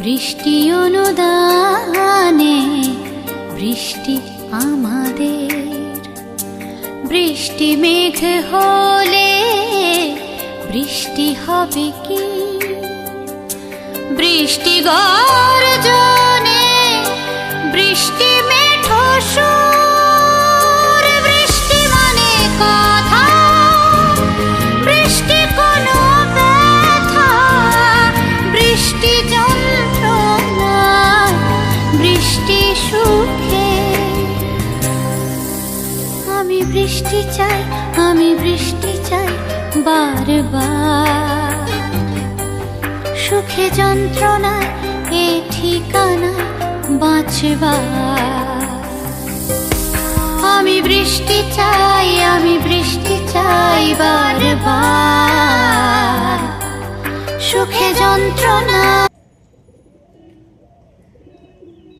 বৃষ্টি অনুদানে বৃষ্টি আমাদের, বৃষ্টি মেঘ হলে বৃষ্টি হবে কি, বৃষ্টি গর্জনে বৃষ্টি মেঠো সুর, বৃষ্টি মানে কথা, বৃষ্টি কোনো ব্যথা, বৃষ্টি যন্ত্রণা, বৃষ্টি সুখে। আমি বৃষ্টি চাই, আমি বৃষ্টি চাই বারবার, সুখে যন্ত্রণায় এ ঠিকানায় বাঁচবার। আমি বৃষ্টি চাই, আমি বৃষ্টি চাই বারবার, সুখে যন্ত্রণায়